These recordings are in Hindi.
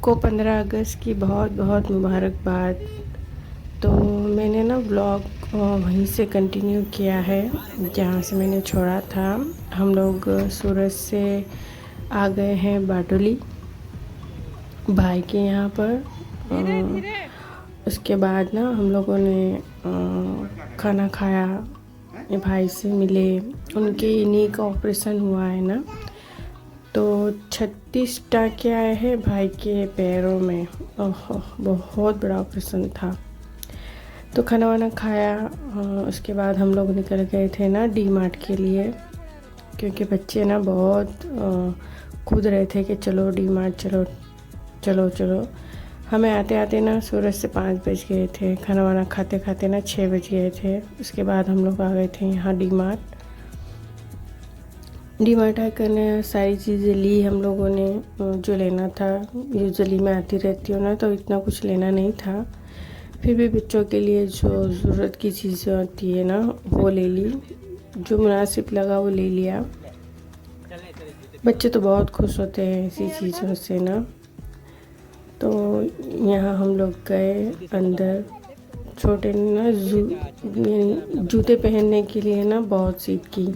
सबको 15 अगस्त की बहुत बहुत मुबारकबाद। तो मैंने ना ब्लॉग वहीं से कंटिन्यू किया है जहाँ से मैंने छोड़ा था। हम लोग सूरत से आ गए हैं बाटोली भाई के यहाँ पर। उसके बाद ना हम लोगों ने खाना खाया, भाई से मिले। उनके इन्हीं का ऑपरेशन हुआ है ना, तो 36 टाँके आए हैं भाई के पैरों में। ओहो, बहुत बड़ा ऑपरेशन था। तो खाना वाना खाया। उसके बाद हम लोग निकल गए थे ना डी मार्ट के लिए, क्योंकि बच्चे ना बहुत कूद रहे थे कि चलो डी मार्ट चलो चलो चलो। हमें आते आते ना सूरत से 5 बज गए थे। खाना वाना खाते खाते ना 6 बज गए थे। उसके बाद हम लोग आ गए थे यहाँ डी मार्ट आकर ने सारी चीज़ें ली हम लोगों ने, जो लेना था। यूजुअली मैं आती रहती हूँ ना, तो इतना कुछ लेना नहीं था। फिर भी बच्चों के लिए जो ज़रूरत की चीज़ें होती है ना, वो ले ली। जो मुनासिब लगा वो ले लिया। बच्चे तो बहुत खुश होते हैं ऐसी चीज़ों से ना। तो यहाँ हम लोग गए अंदर। छोटे ने ना जूते पहनने के लिए ना बहुत जिद की,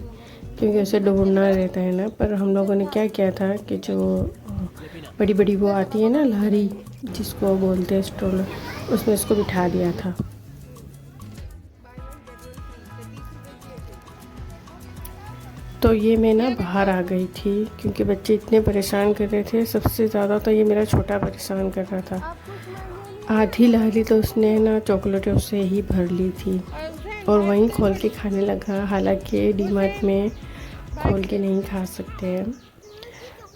क्योंकि उसे ढूंढना रहता है ना। पर हम लोगों ने क्या किया था कि जो बड़ी बड़ी वो आती है ना लहरी, जिसको बोलते हैं स्ट्रोलर, उसमें इसको बिठा दिया था। तो ये मैं ना बाहर आ गई थी, क्योंकि बच्चे इतने परेशान कर रहे थे। सबसे ज़्यादा तो ये मेरा छोटा परेशान कर रहा था। आधी लहरी तो उसने ना चॉकलेटों से ही भर ली थी और वहीं खोल के खाने लगा। हालांकि डी मार्ट में खोल के नहीं खा सकते हैं।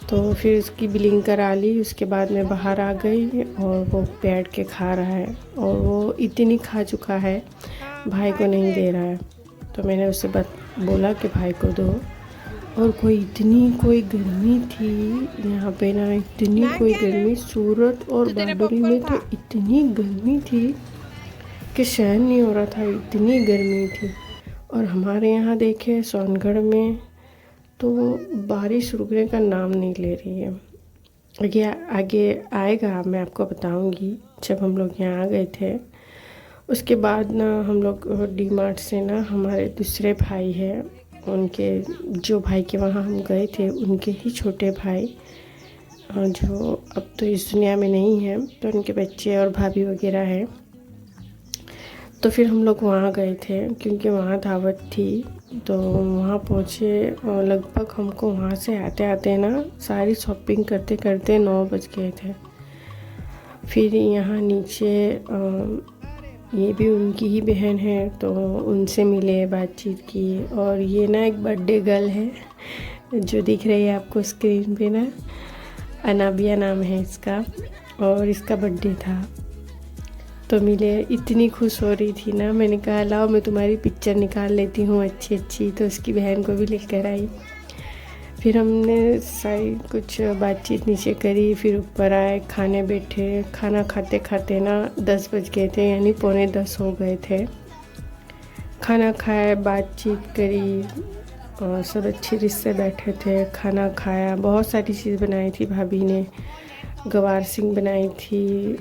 तो फिर उसकी बिलिंग करा ली। उसके बाद मैं बाहर आ गई और वो बैठ के खा रहा है, और वो इतनी खा चुका है, भाई को नहीं दे रहा है। तो मैंने उससे बोला कि भाई को दो। और कोई गर्मी थी यहाँ पे ना, इतनी कोई गर्मी। सूरत और बारडोली में तो इतनी गर्मी थी कि सहन नहीं हो रहा था, इतनी गर्मी थी। और हमारे यहाँ देखे सोनगढ़ में तो बारिश रुकने का नाम नहीं ले रही है। आगे आगे आएगा, मैं आपको बताऊंगी जब हम लोग यहाँ आ गए थे। उसके बाद ना हम लोग डी मार्ट से ना, हमारे दूसरे भाई हैं, उनके जो भाई के वहाँ हम गए थे उनके ही छोटे भाई, जो अब तो इस दुनिया में नहीं है, तो उनके बच्चे और भाभी वगैरह हैं। तो फिर हम लोग वहाँ गए थे, क्योंकि वहाँ दावत थी। तो वहाँ पहुँचे, लगभग हमको वहाँ से आते आते ना सारी शॉपिंग करते करते 9 बज गए थे। फिर यहाँ नीचे ये भी उनकी ही बहन है, तो उनसे मिले, बातचीत की। और ये ना एक बर्थडे गर्ल है जो दिख रही है आपको स्क्रीन पे ना, अनाबिया नाम है इसका, और इसका बर्थडे था। तो मिले, इतनी खुश हो रही थी ना। मैंने कहा लाओ मैं तुम्हारी पिक्चर निकाल लेती हूँ अच्छी अच्छी। तो उसकी बहन को भी लेकर आई। फिर हमने सारी कुछ बातचीत नीचे करी, फिर ऊपर आए, खाने बैठे। खाना खाते खाते ना 10 बज गए थे, यानी पौने 10 हो गए थे। खाना खाया, बातचीत करी, और सब अच्छे रिश्ते बैठे थे। खाना खाया, बहुत सारी चीज़ बनाई थी भाभी ने। गवार सिंग बनाई थी,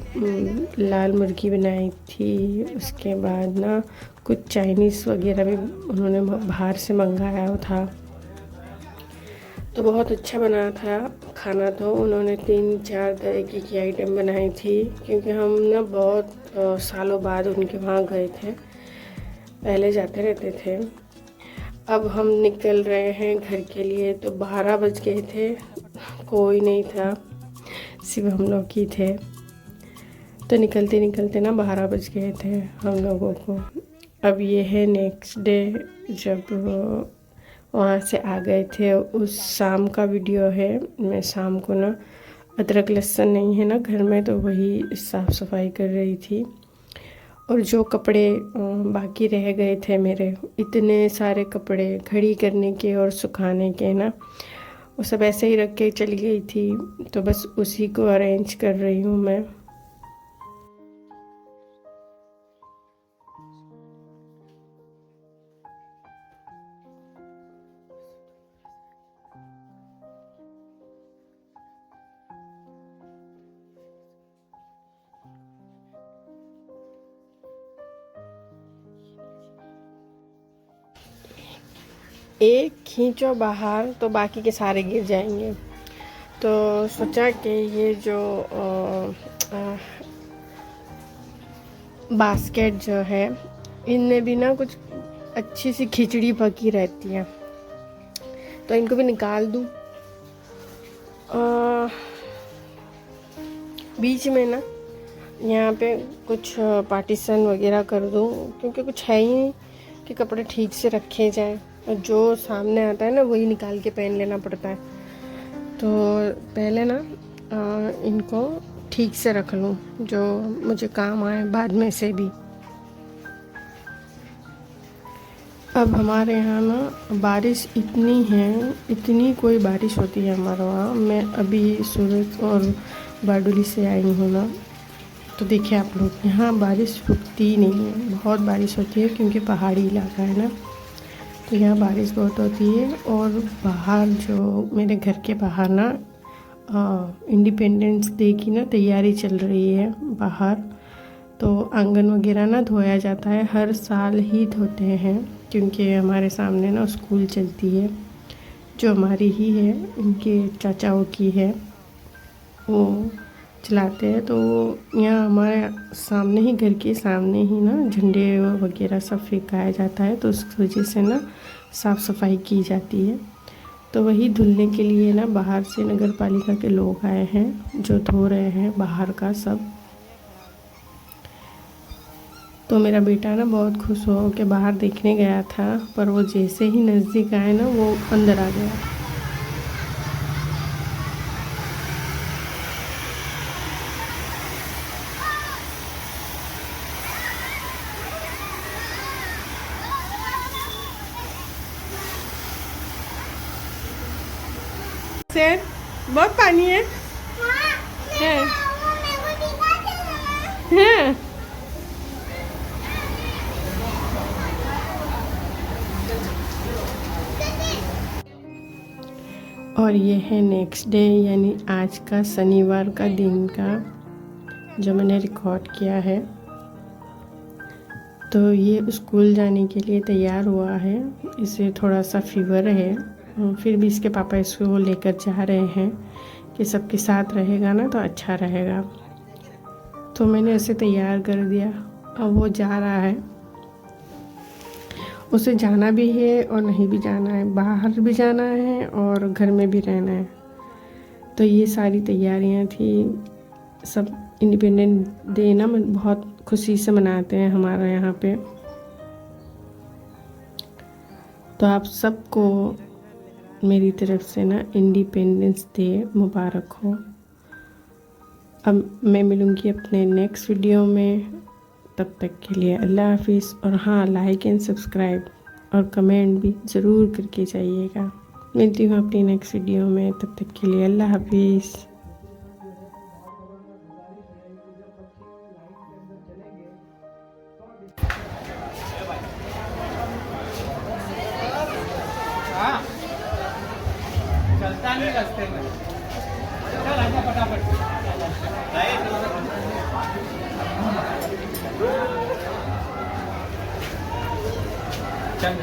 लाल मुर्गी बनाई थी। उसके बाद ना कुछ चाइनीज़ वगैरह भी उन्होंने बाहर से मंगाया था। तो बहुत अच्छा बना था खाना। तो उन्होंने 3-4 तरह की आइटम बनाई थी, क्योंकि हम ना बहुत सालों बाद उनके वहाँ गए थे, पहले जाते रहते थे। अब हम निकल रहे हैं घर के लिए। तो 12 बज गए थे, कोई नहीं था, सिर्फ हम लोग ही थे। तो निकलते निकलते ना 12 बज गए थे हम लोगों को। अब ये है नेक्स्ट डे, जब वहाँ से आ गए थे। उस शाम का वीडियो है। मैं शाम को ना, अदरक लहसुन नहीं है ना घर में, तो वही साफ़ सफाई कर रही थी। और जो कपड़े बाकी रह गए थे मेरे, इतने सारे कपड़े घड़ी करने के और सुखाने के ना, वो सब ऐसे ही रख के चली गई थी। तो बस उसी को अरेंज कर रही हूँ मैं। एक खींचो बाहर तो बाकी के सारे गिर जाएंगे। तो सोचा कि ये जो बास्केट जो है इनमें भी ना कुछ अच्छी सी खिचड़ी पकी रहती है, तो इनको भी निकाल दूँ। बीच में ना यहाँ पे कुछ पार्टीशन वगैरह कर दूँ, क्योंकि कुछ है ही नहीं कि कपड़े ठीक से रखे जाए, और जो सामने आता है ना वही निकाल के पहन लेना पड़ता है। तो पहले ना इनको ठीक से रख लूँ जो मुझे काम आए बाद में से भी। अब हमारे यहाँ ना बारिश इतनी है, इतनी कोई बारिश होती है हमारे वहाँ। मैं अभी सूरत और बारडोली से आई हूँ ना, तो देखिए आप लोग, यहाँ बारिश रुकती नहीं है, बहुत बारिश होती है क्योंकि पहाड़ी इलाका है ना, तो यहाँ बारिश बहुत होती है। और बाहर जो मेरे घर के बाहर ना इंडिपेंडेंस डे की ना तैयारी चल रही है बाहर, तो आंगन वगैरह ना धोया जाता है, हर साल ही धोते हैं क्योंकि हमारे सामने ना स्कूल चलती है जो हमारी ही है, इनके चाचाओं की है, वो चलाते हैं। तो यहाँ हमारे सामने ही, घर के सामने ही ना झंडे वगैरह सब फहराया जाता है, तो उस वजह से ना साफ़ सफाई की जाती है। तो वही धुलने के लिए ना बाहर से नगर पालिका के लोग आए हैं जो धो रहे हैं बाहर का सब। तो मेरा बेटा ना बहुत खुश हो के बाहर देखने गया था, पर वो जैसे ही नज़दीक आए ना वो अंदर आ गया। सर बहुत पानी है। है हैं? और ये है नेक्स्ट डे, यानी आज का शनिवार का दिन का जो मैंने रिकॉर्ड किया है। तो ये स्कूल जाने के लिए तैयार हुआ है, इसे थोड़ा सा फीवर है, फिर भी इसके पापा इसको लेकर जा रहे हैं कि सबके साथ रहेगा ना तो अच्छा रहेगा। तो मैंने इसे तैयार कर दिया, अब वो जा रहा है। उसे जाना भी है और नहीं भी जाना है, बाहर भी जाना है और घर में भी रहना है। तो ये सारी तैयारियां थी। सब इंडिपेंडेंस डे ना बहुत खुशी से मनाते हैं हमारे यहाँ पे। तो आप सबको मेरी तरफ से ना इंडिपेंडेंस डे मुबारक हो। अब मैं मिलूँगी अपने नेक्स्ट वीडियो में, तब तक के लिए अल्लाह हाफिज़। और हाँ, लाइक एंड सब्सक्राइब और कमेंट भी ज़रूर करके जाइएगा। मिलती हूँ अपनी नेक्स्ट वीडियो में, तब तक के लिए अल्लाह हाफिज़। चलता नहीं रास्ते में, चल आजा फटाफट। चल